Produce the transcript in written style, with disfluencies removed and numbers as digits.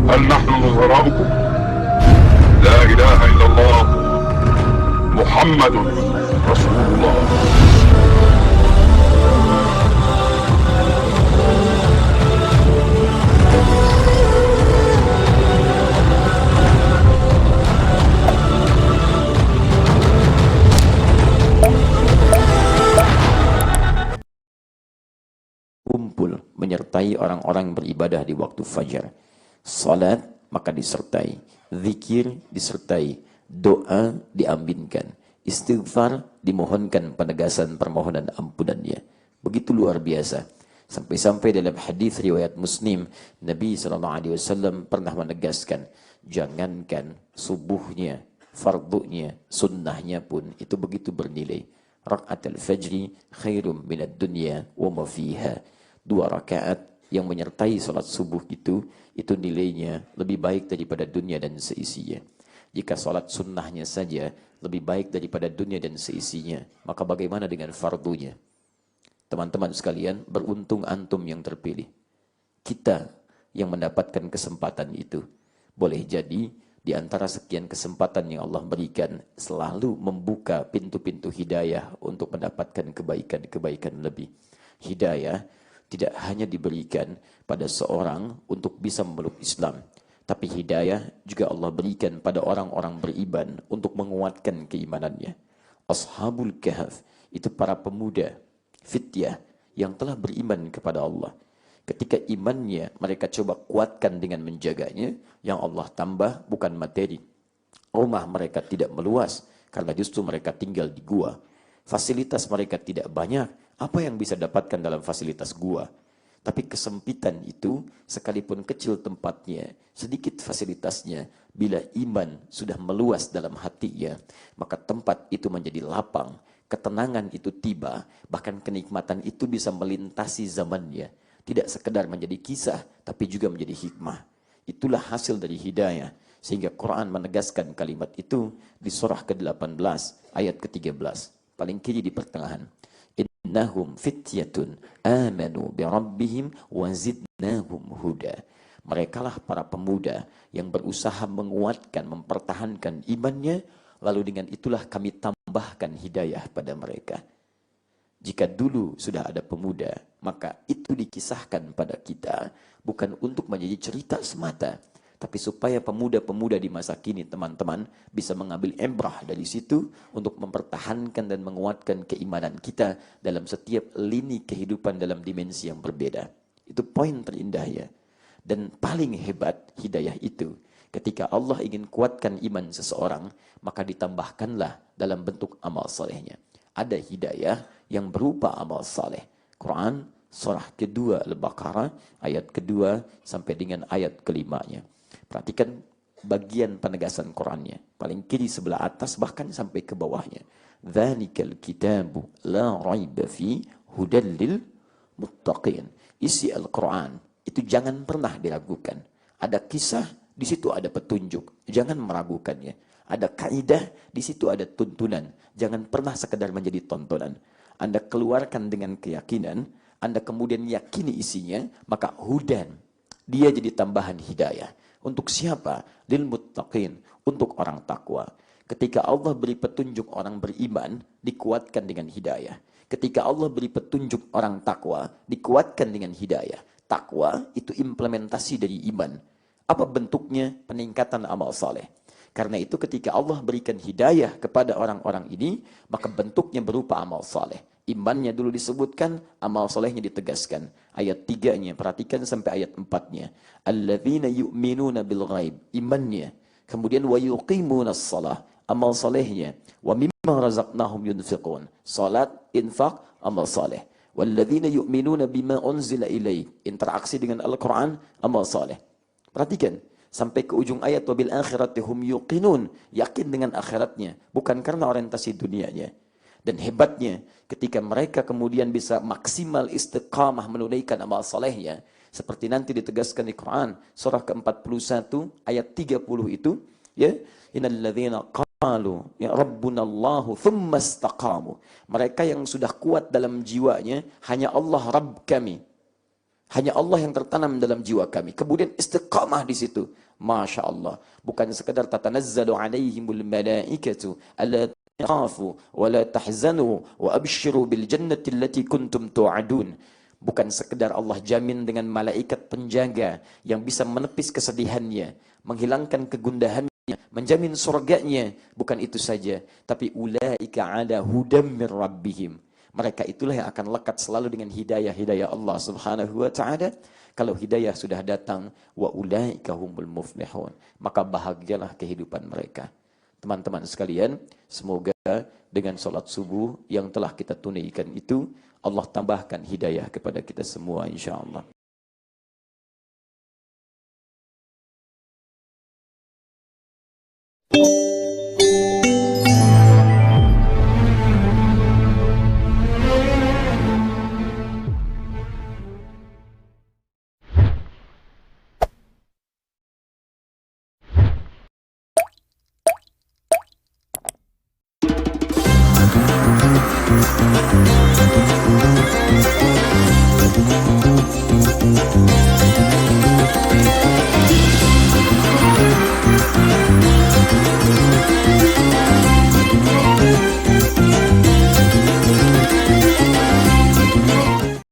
هل نحن نظراؤكم؟ لا إله إلا الله محمد رسول الله. Kumpul menyertai orang-orang beribadah di waktu fajar. Salat maka disertai, zikir disertai, doa diaminkan, istighfar dimohonkan penegasan permohonan ampunannya. Begitu luar biasa. Sampai-sampai dalam hadis riwayat Muslim, Nabi SAW pernah menegaskan, jangankan subuhnya, fardunya, sunnahnya pun itu begitu bernilai. Raka'atul fajri khairum minad dunya wa ma fiha. 2 rakaat yang menyertai salat subuh itu nilainya lebih baik daripada dunia dan seisinya. Jika salat sunnahnya saja lebih baik daripada dunia dan seisinya, maka bagaimana dengan fardunya? Teman-teman sekalian, beruntung antum yang terpilih. Kita yang mendapatkan kesempatan itu. Boleh jadi di antara sekian kesempatan yang Allah berikan, selalu membuka pintu-pintu hidayah untuk mendapatkan kebaikan-kebaikan lebih. Hidayah tidak hanya diberikan pada seorang untuk bisa memeluk Islam, tapi hidayah juga Allah berikan pada orang-orang beriman untuk menguatkan keimanannya. Ashabul Kahf itu para pemuda fityah yang telah beriman kepada Allah. Ketika imannya mereka coba kuatkan dengan menjaganya, yang Allah tambah bukan materi. Rumah mereka tidak meluas karena justru mereka tinggal di gua. Fasilitas mereka tidak banyak. Apa yang bisa dapatkan dalam fasilitas gua? Tapi kesempitan itu, sekalipun kecil tempatnya, sedikit fasilitasnya, bila iman sudah meluas dalam hatinya, maka tempat itu menjadi lapang, ketenangan itu tiba, bahkan kenikmatan itu bisa melintasi zamannya. Tidak sekedar menjadi kisah, tapi juga menjadi hikmah. Itulah hasil dari hidayah. Sehingga Quran menegaskan kalimat itu di surah ke-18, ayat ke-13. Paling kiri di pertengahan. Innahum fityatun amanu bi rabbihim wa zidnahum huda. Merekalah para pemuda yang berusaha menguatkan, mempertahankan imannya, lalu dengan itulah kami tambahkan hidayah pada mereka. Jika dulu sudah ada pemuda, maka itu dikisahkan pada kita bukan untuk menjadi cerita semata, tapi supaya pemuda-pemuda di masa kini, teman-teman, bisa mengambil ibrah dari situ untuk mempertahankan dan menguatkan keimanan kita dalam setiap lini kehidupan dalam dimensi yang berbeda. Itu poin terindah ya. Dan paling hebat hidayah itu, ketika Allah ingin kuatkan iman seseorang, maka ditambahkanlah dalam bentuk amal salehnya. Ada hidayah yang berupa amal saleh. Quran surah kedua Al-Baqarah ayat kedua sampai dengan ayat kelimanya. Perhatikan bagian penegasan Qurannya. Paling kiri sebelah atas bahkan sampai ke bawahnya. Dzalikal kitabu la raiba fi hudal lil muttaqin. Isi Al-Quran itu jangan pernah diragukan. Ada kisah, di situ ada petunjuk. Jangan meragukannya. Ada kaidah, di situ ada tuntunan. Jangan pernah sekedar menjadi tontonan. Anda keluarkan dengan keyakinan, Anda kemudian yakini isinya, maka hudan. Dia jadi tambahan hidayah. Untuk siapa? Lil muttaqin, untuk orang takwa. Ketika Allah beri petunjuk orang beriman, dikuatkan dengan hidayah. Ketika Allah beri petunjuk orang takwa, dikuatkan dengan hidayah. Takwa itu implementasi dari iman. Apa bentuknya? Peningkatan amal saleh. Karena itu ketika Allah berikan hidayah kepada orang-orang ini, maka bentuknya berupa amal saleh. Imannya dulu disebutkan, amal solehnya ditegaskan. Ayat 3-nya, perhatikan sampai ayat 4-nya. Alladzina yu'minuna bil ghaib, imannya. Kemudian wa yuqimunas shalah, amal solehnya. Wa mimma razaqnahum yunfiqun, salat, infak, amal soleh. Walladzina yu'minuna bima unzila ilaik, interaksi dengan Al-Quran, amal soleh. Perhatikan, sampai ke ujung ayat, wa bil akhirati hum yuqinun, yakin dengan akhiratnya, bukan karena orientasi dunianya. Dan hebatnya, ketika mereka kemudian bisa maksimal istiqamah menunaikan amal salehnya, seperti nanti ditegaskan di Quran, surah ke-41, ayat 30 itu, ya, innalladzina qalu ya rabbunallahu thumma istaqamu. Mereka yang sudah kuat dalam jiwanya, hanya Allah Rabb kami. Hanya Allah yang tertanam dalam jiwa kami. Kemudian istiqamah di situ. Masya Allah. Bukan sekadar tatanazzalu alaihimul malaikatu alla takhafu wa la tahzanu wa abshiru bil jannati allati kuntum tu'adun. Bukan sekedar Allah jamin dengan malaikat penjaga yang bisa menepis kesedihannya, menghilangkan kegundahannya, menjamin surganya. Bukan itu saja, tapi ulaika ala hudam min rabbihim. Mereka itulah yang akan lekat selalu dengan hidayah-hidayah Allah Subhanahu wa taala. Kalau hidayah sudah datang, wa ulaika humul muflihun, maka bahagialah kehidupan mereka. Teman-teman sekalian, semoga dengan salat subuh yang telah kita tunaikan itu, Allah tambahkan hidayah kepada kita semua insyaallah.